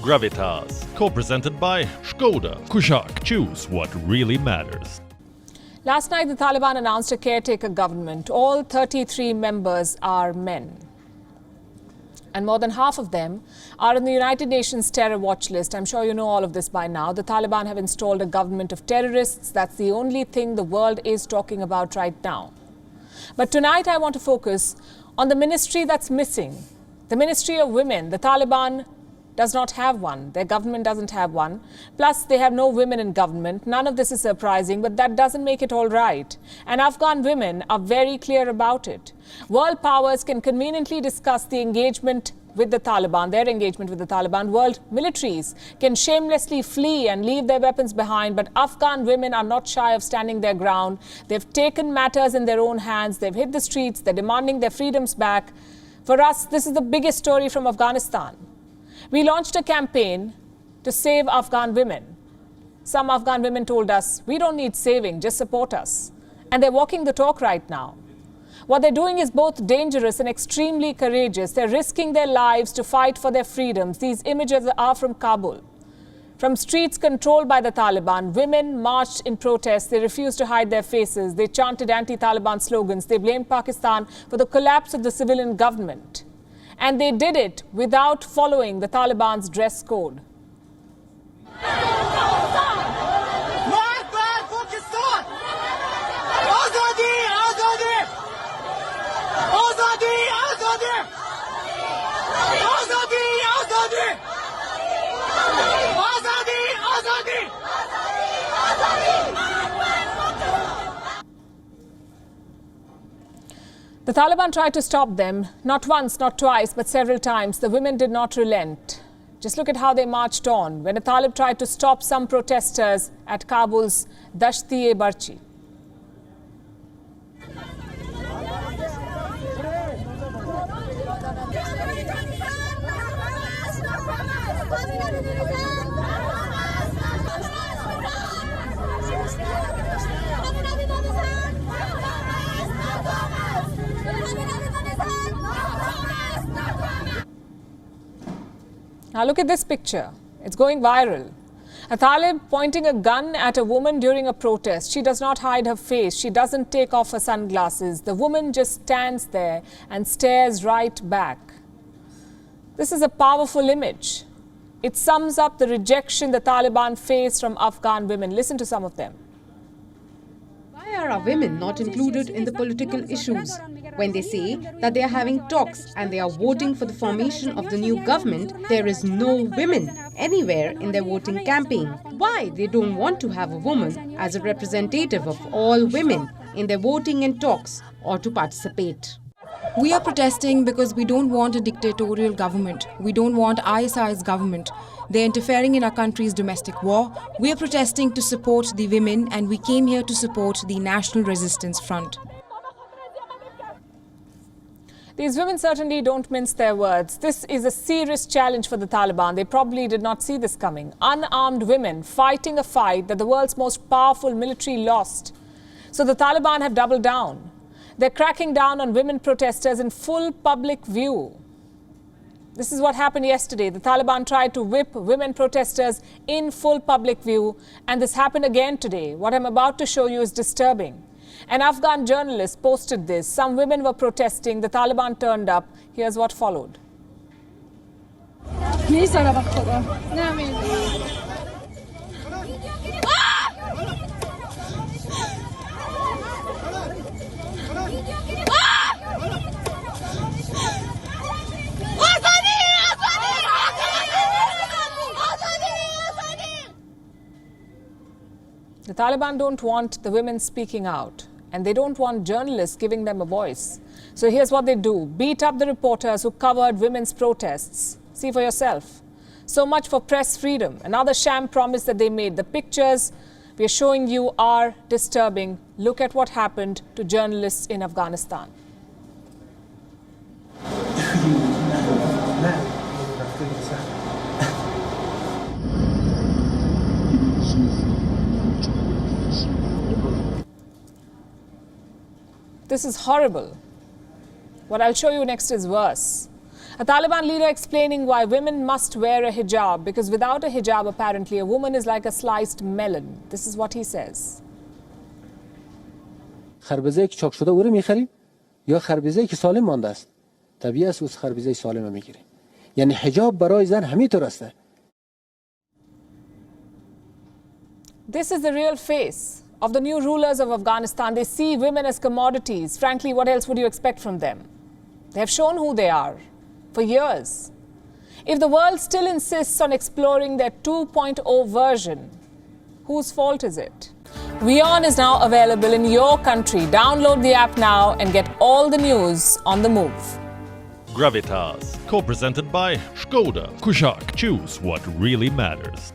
Gravitas, co-presented by Skoda. Kushak, choose what really matters. Last night, the Taliban announced a caretaker government. All 33 members are men. And more than half of them are on the United Nations terror watch list. I'm sure you know all of this by now. The Taliban have installed a government of terrorists. That's the only thing the world is talking about right now. But tonight, I want to focus on the ministry that's missing. The Ministry of Women. The Taliban does not have one. Their government doesn't have one. Plus, they have no women in government. None of this is surprising, but that doesn't make it all right. And Afghan women are very clear about it. World powers can conveniently discuss the engagement with the Taliban, their engagement with the Taliban. World militaries can shamelessly flee and leave their weapons behind, but Afghan women are not shy of standing their ground. They've taken matters in their own hands. They've hit the streets. They're demanding their freedoms back. For us, this is the biggest story from Afghanistan. We launched a campaign to save Afghan women. Some Afghan women told us, we don't need saving, just support us. And they're walking the talk right now. What they're doing is both dangerous and extremely courageous. They're risking their lives to fight for their freedoms. These images are from Kabul. From streets controlled by the Taliban, women marched in protest. They refused to hide their faces. They chanted anti-Taliban slogans. They blamed Pakistan for the collapse of the civilian government. And they did it without following the Taliban's dress code. The Taliban tried to stop them, not once, not twice, but several times. The women did not relent. Just look at how they marched on when a Talib tried to stop some protesters at Kabul's Dasht-e-Barchi. Now look at this picture. It's going viral. A Talib pointing a gun at a woman during a protest. She does not hide her face. She doesn't take off her sunglasses. The woman just stands there and stares right back. This is a powerful image. It sums up the rejection the Taliban face from Afghan women. Listen to some of them. Why are our women not included in the political issues? When they say that they are having talks and they are voting for the formation of the new government, there is no women anywhere in their voting campaign. Why they don't want to have a woman as a representative of all women in their voting and talks or to participate? We are protesting because we don't want a dictatorial government. We don't want ISI's government. They're interfering in our country's domestic war. We are protesting to support the women, and we came here to support the National Resistance Front. These women certainly don't mince their words. This is a serious challenge for the Taliban. They probably did not see this coming. Unarmed women fighting a fight that the world's most powerful military lost. So the Taliban have doubled down. They're cracking down on women protesters in full public view. This is what happened yesterday. The Taliban tried to whip women protesters in full public view, and this happened again today. What I'm about to show you is disturbing. An Afghan journalist posted this. Some women were protesting. The Taliban turned up. Here's what followed. The Taliban don't want the women speaking out, and they don't want journalists giving them a voice. So here's what they do. Beat up the reporters who covered women's protests. See for yourself. So much for press freedom. Another sham promise that they made. The pictures we are showing you are disturbing. Look at what happened to journalists in Afghanistan. This is horrible. What I'll show you next is worse. A Taliban leader explaining why women must wear a hijab, because without a hijab, apparently, a woman is like a sliced melon. This is what he says. خربزه‌ای که چاک شده او رو می‌خریم یا خربزه‌ای که سالم مانده است. طبیعی است از خربزه سالم می‌گیریم. یعنی حجاب برای زن همینطور است. This is the real face of the new rulers of Afghanistan. They see women as commodities. Frankly, what else would you expect from them? They have shown who they are for years. If the world still insists on exploring their 2.0 version, whose fault is it? WION is now available in your country. Download the app now and get all the news on the move. Gravitas, co-presented by Skoda. Kushak, choose what really matters.